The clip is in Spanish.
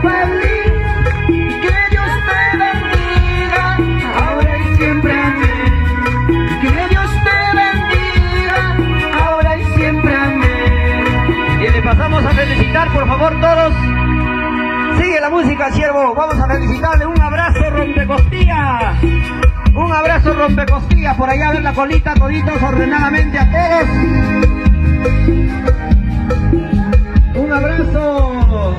feliz. Que Dios te bendiga, ahora y siempre, amén. Que Dios te bendiga, ahora y siempre, amén. Y le pasamos a felicitar, por favor, todos. Sigue la música, siervo. Vamos a felicitarle. Un abrazo rompecostillas. Un abrazo rompecostillas. Por allá ven la colita, toditos ordenadamente a todos. Un abrazo.